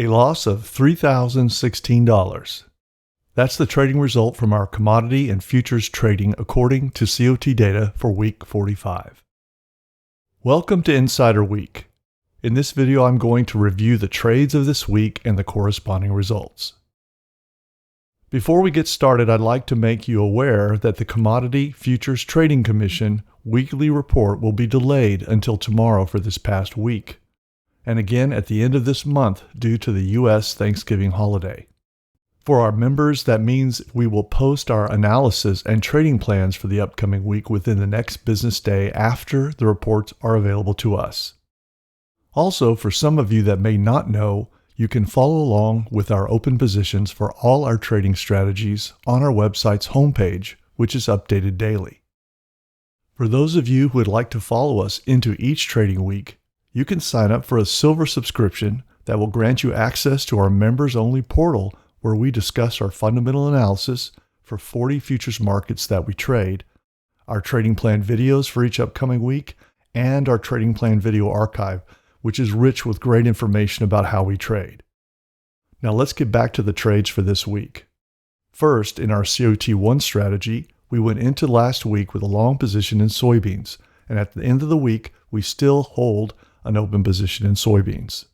A loss of $3,016. That's the trading result from our commodity and futures trading according to COT data for week 45. Welcome to Insider Week. In this video, I'm going to review the trades of this week and the corresponding results. Before we get started, I'd like to make you aware that the Commodity Futures Trading Commission weekly report will be delayed until tomorrow for this past week, and again at the end of this month due to the U.S. Thanksgiving holiday. For our members, that means we will post our analysis and trading plans for the upcoming week within the next business day after the reports are available to us. Also, for some of you that may not know, you can follow along with our open positions for all our trading strategies on our website's homepage, which is updated daily. For those of you who would like to follow us into each trading week, you can sign up for a silver subscription that will grant you access to our members-only portal where we discuss our fundamental analysis for 40 futures markets that we trade, our trading plan videos for each upcoming week, and our trading plan video archive, which is rich with great information about how we trade. Now let's get back to the trades for this week. First, in our COT1 strategy, we went into last week with a long position in soybeans, and at the end of the week, we still hold an open position in soybeans.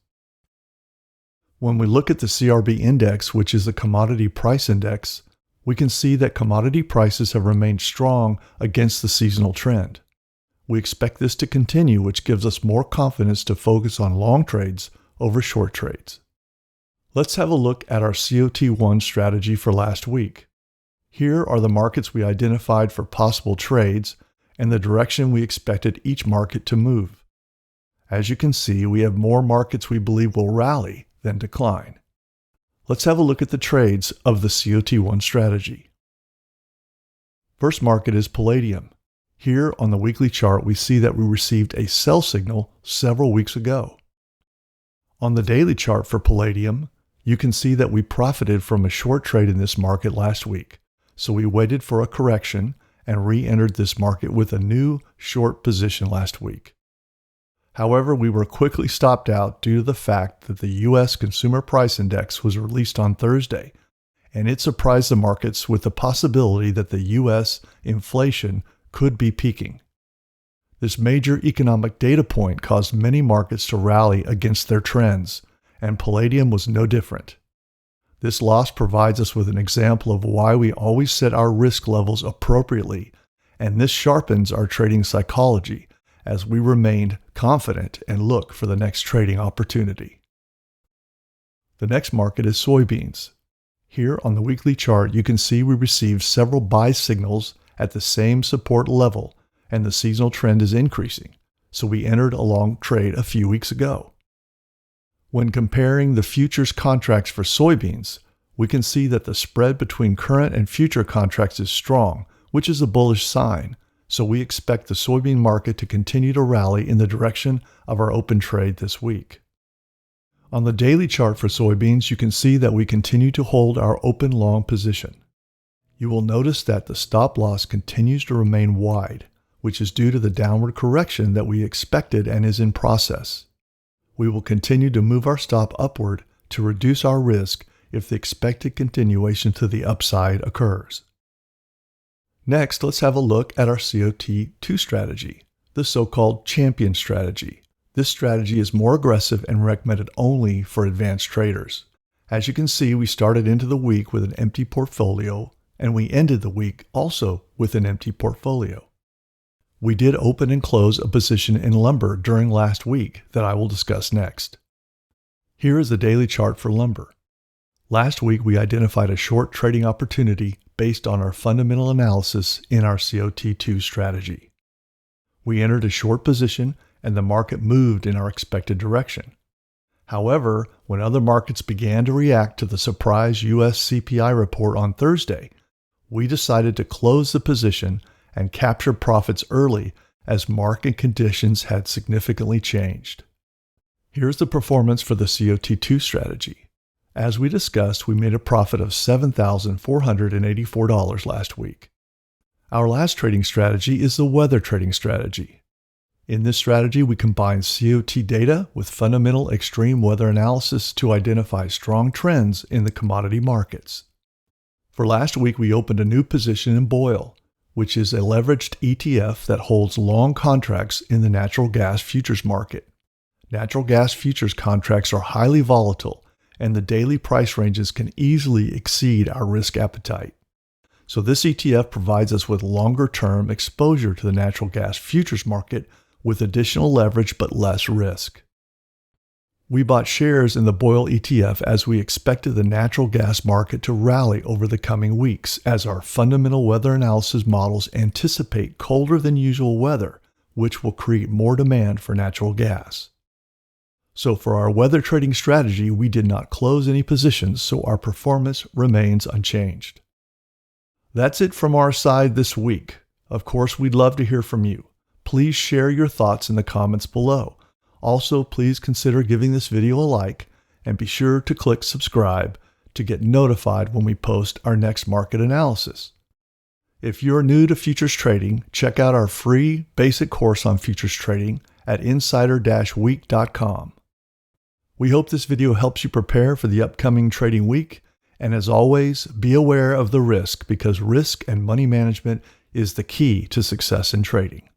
When we look at the CRB index, which is the commodity price index, we can see that commodity prices have remained strong against the seasonal trend. We expect this to continue, which gives us more confidence to focus on long trades over short trades. Let's have a look at our COT1 strategy for last week. Here are the markets we identified for possible trades and the direction we expected each market to move. As you can see, we have more markets we believe will rally than decline. Let's have a look at the trades of the COT1 strategy. First market is palladium. Here on the weekly chart, we see that we received a sell signal several weeks ago. On the daily chart for palladium, you can see that we profited from a short trade in this market last week, so we waited for a correction and re-entered this market with a new short position last week. However, we were quickly stopped out due to the fact that the U.S. Consumer Price Index was released on Thursday, and it surprised the markets with the possibility that the U.S. inflation could be peaking. This major economic data point caused many markets to rally against their trends, and palladium was no different. This loss provides us with an example of why we always set our risk levels appropriately, and this sharpens our trading psychology as we remained confident and look for the next trading opportunity. The next market is soybeans. Here on the weekly chart, you can see we received several buy signals at the same support level, and the seasonal trend is increasing, so we entered a long trade a few weeks ago. When comparing the futures contracts for soybeans, we can see that the spread between current and future contracts is strong, which is a bullish sign, so we expect the soybean market to continue to rally in the direction of our open trade this week. On the daily chart for soybeans, you can see that we continue to hold our open long position. You will notice that the stop loss continues to remain wide, which is due to the downward correction that we expected and is in process. We will continue to move our stop upward to reduce our risk if the expected continuation to the upside occurs. Next, let's have a look at our COT2 strategy, the so-called champion strategy. This strategy is more aggressive and recommended only for advanced traders. As you can see, we started into the week with an empty portfolio, and we ended the week also with an empty portfolio. We did open and close a position in lumber during last week that I will discuss next. Here is the daily chart for lumber. Last week, we identified a short trading opportunity based on our fundamental analysis in our COT2 strategy. We entered a short position and the market moved in our expected direction. However, when other markets began to react to the surprise U.S. CPI report on Thursday, we decided to close the position and capture profits early as market conditions had significantly changed. Here's the performance for the COT2 strategy. As we discussed, we made a profit of $7,484 last week. Our last trading strategy is the weather trading strategy. In this strategy, we combine COT data with fundamental extreme weather analysis to identify strong trends in the commodity markets. For last week, we opened a new position in BOIL, which is a leveraged ETF that holds long contracts in the natural gas futures market. Natural gas futures contracts are highly volatile, and the daily price ranges can easily exceed our risk appetite. So this ETF provides us with longer-term exposure to the natural gas futures market with additional leverage but less risk. We bought shares in the BOIL ETF as we expected the natural gas market to rally over the coming weeks as our fundamental weather analysis models anticipate colder than usual weather, which will create more demand for natural gas. So for our weather trading strategy, we did not close any positions, so our performance remains unchanged. That's it from our side this week. Of course, we'd love to hear from you. Please share your thoughts in the comments below. Also, please consider giving this video a like and be sure to click subscribe to get notified when we post our next market analysis. If you're new to futures trading, check out our free basic course on futures trading at insider-week.com. We hope this video helps you prepare for the upcoming trading week, and as always, be aware of the risk because risk and money management is the key to success in trading.